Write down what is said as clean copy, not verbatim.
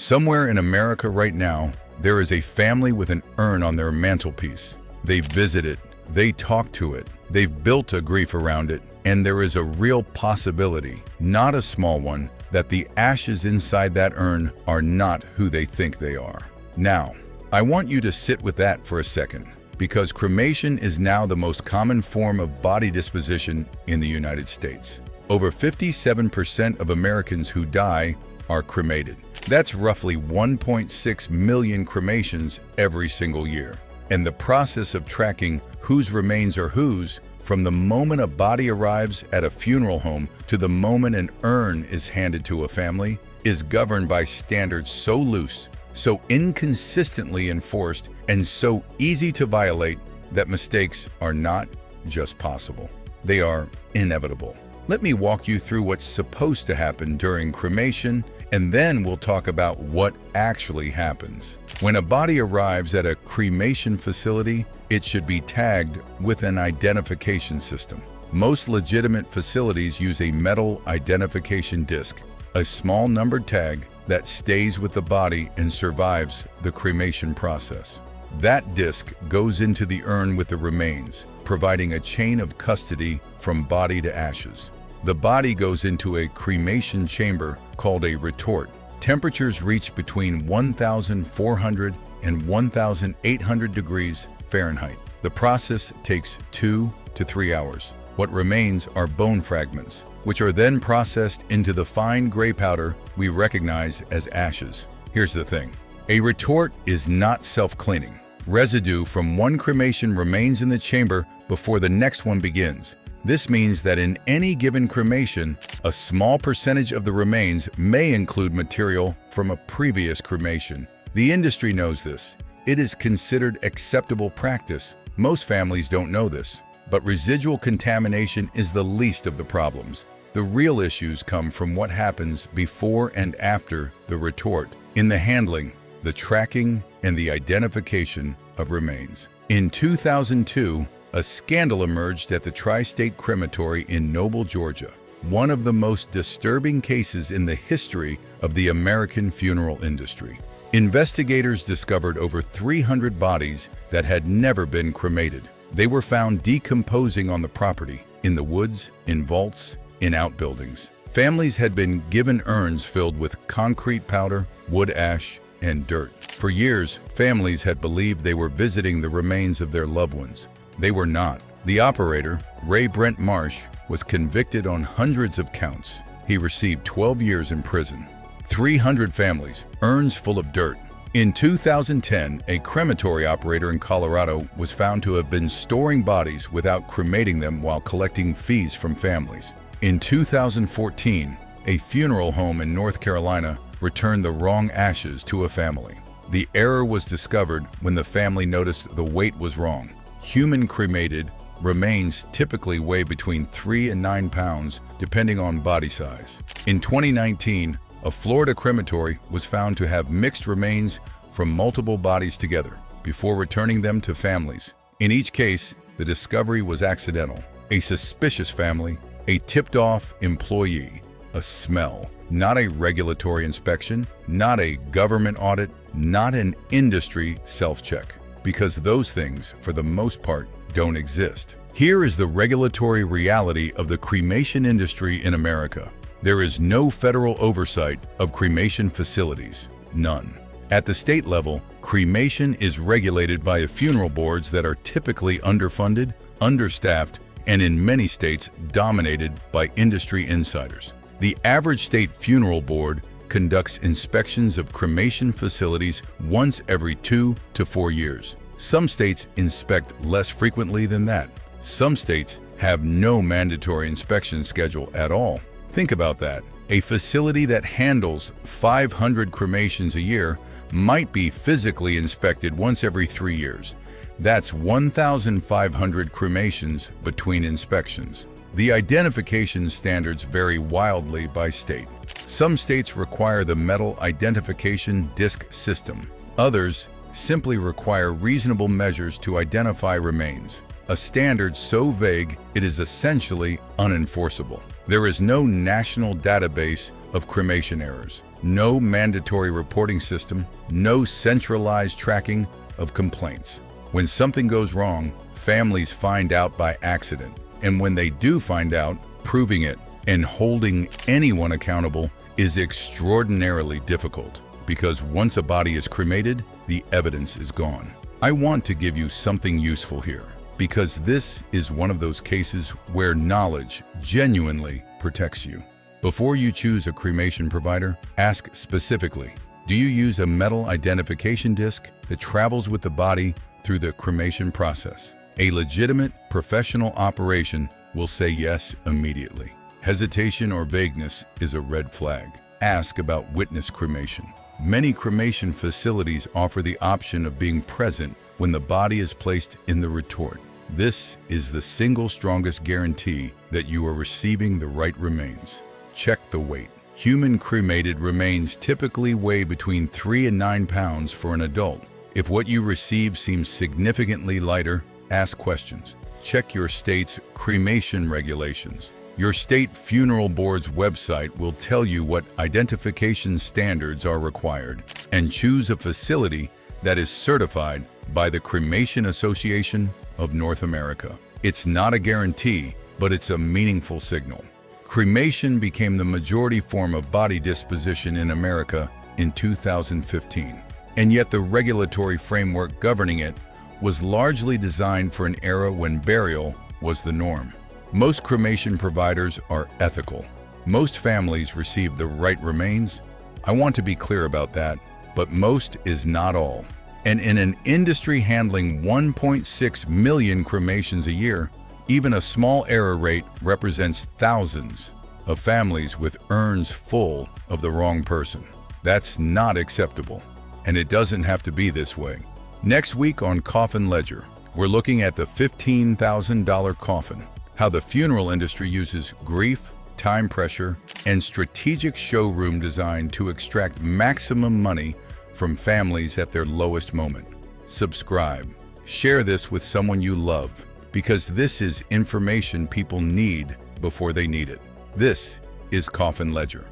Somewhere in America right now, there is a family with an urn on their mantelpiece. They visit it, they talk to it, they've built a grief around it, and there is a real possibility, not a small one, that the ashes inside that urn are not who they think they are. Now, I want you to sit with that for a second, because cremation is now the most common form of body disposition in the United States. Over 57% of Americans who die are cremated. That's roughly 1.6 million cremations every single year. And the process of tracking whose remains are whose, from the moment a body arrives at a funeral home to the moment an urn is handed to a family, is governed by standards so loose, so inconsistently enforced, and so easy to violate that mistakes are not just possible. They are inevitable. Let me walk you through what's supposed to happen during cremation, and then we'll talk about what actually happens. When a body arrives at a cremation facility, it should be tagged with an identification system. Most legitimate facilities use a metal identification disc, a small numbered tag that stays with the body and survives the cremation process. That disc goes into the urn with the remains, providing a chain of custody from body to ashes. The body goes into a cremation chamber called a retort. Temperatures reach between 1,400 and 1,800 degrees Fahrenheit. The process takes 2 to 3 hours. What remains are bone fragments, which are then processed into the fine gray powder we recognize as ashes. Here's the thing. A retort is not self-cleaning. Residue from one cremation remains in the chamber before the next one begins. This means that in any given cremation, a small percentage of the remains may include material from a previous cremation. The industry knows this. It is considered acceptable practice. Most families don't know this, but residual contamination is the least of the problems. The real issues come from what happens before and after the retort, in the handling, the tracking, and the identification of remains. In 2002, a scandal emerged at the Tri-State Crematory in Noble, Georgia, one of the most disturbing cases in the history of the American funeral industry. Investigators discovered over 300 bodies that had never been cremated. They were found decomposing on the property, in the woods, in vaults, in outbuildings. Families had been given urns filled with concrete powder, wood ash, and dirt. For years, families had believed they were visiting the remains of their loved ones. They were not. The operator, Ray Brent Marsh, was convicted on hundreds of counts. He received 12 years in prison. 300 families, urns full of dirt. In 2010, a crematory operator in Colorado was found to have been storing bodies without cremating them while collecting fees from families. In 2014, a funeral home in North Carolina returned the wrong ashes to a family. The error was discovered when the family noticed the weight was wrong. Human cremated remains typically weigh between 3 and 9 pounds, depending on body size. In 2019, a Florida crematory was found to have mixed remains from multiple bodies together before returning them to families. In each case, the discovery was accidental. A suspicious family, a tipped-off employee, a smell, not a regulatory inspection, not a government audit, not an industry self-check. Because those things, for the most part, don't exist. Here is the regulatory reality of the cremation industry in America. There is no federal oversight of cremation facilities. None. At the state level, cremation is regulated by funeral boards that are typically underfunded, understaffed, and in many states dominated by industry insiders. The average state funeral board conducts inspections of cremation facilities once every 2 to 4 years. Some states inspect less frequently than that. Some states have no mandatory inspection schedule at all. Think about that. A facility that handles 500 cremations a year might be physically inspected once every 3 years. That's 1,500 cremations between inspections. The identification standards vary wildly by state. Some states require the metal identification disc system. Others simply require reasonable measures to identify remains, a standard so vague it is essentially unenforceable. There is no national database of cremation errors. No mandatory reporting system, no centralized tracking of complaints. When something goes wrong, families find out by accident. And when they do find out, proving it and holding anyone accountable is extraordinarily difficult, because once a body is cremated, the evidence is gone. I want to give you something useful here, because this is one of those cases where knowledge genuinely protects you. Before you choose a cremation provider, ask specifically, do you use a metal identification disc that travels with the body through the cremation process? A legitimate, professional operation will say yes immediately. Hesitation or vagueness is a red flag. Ask about witness cremation. Many cremation facilities offer the option of being present when the body is placed in the retort. This is the single strongest guarantee that you are receiving the right remains. Check the weight. Human cremated remains typically weigh between 3 and 9 pounds for an adult. If what you receive seems significantly lighter, ask questions. Check your state's cremation regulations. Your state funeral board's website will tell you what identification standards are required, and choose a facility that is certified by the Cremation Association of North America. It's not a guarantee, but it's a meaningful signal. Cremation became the majority form of body disposition in America in 2015, and yet the regulatory framework governing it was largely designed for an era when burial was the norm. Most cremation providers are ethical. Most families receive the right remains. I want to be clear about that, but most is not all. And in an industry handling 1.6 million cremations a year, even a small error rate represents thousands of families with urns full of the wrong person. That's not acceptable, and it doesn't have to be this way. Next week on Coffin Ledger, we're looking at the $15,000 coffin, how the funeral industry uses grief, time pressure, and strategic showroom design to extract maximum money from families at their lowest moment. Subscribe. Share this with someone you love, because this is information people need before they need it. This is Coffin Ledger.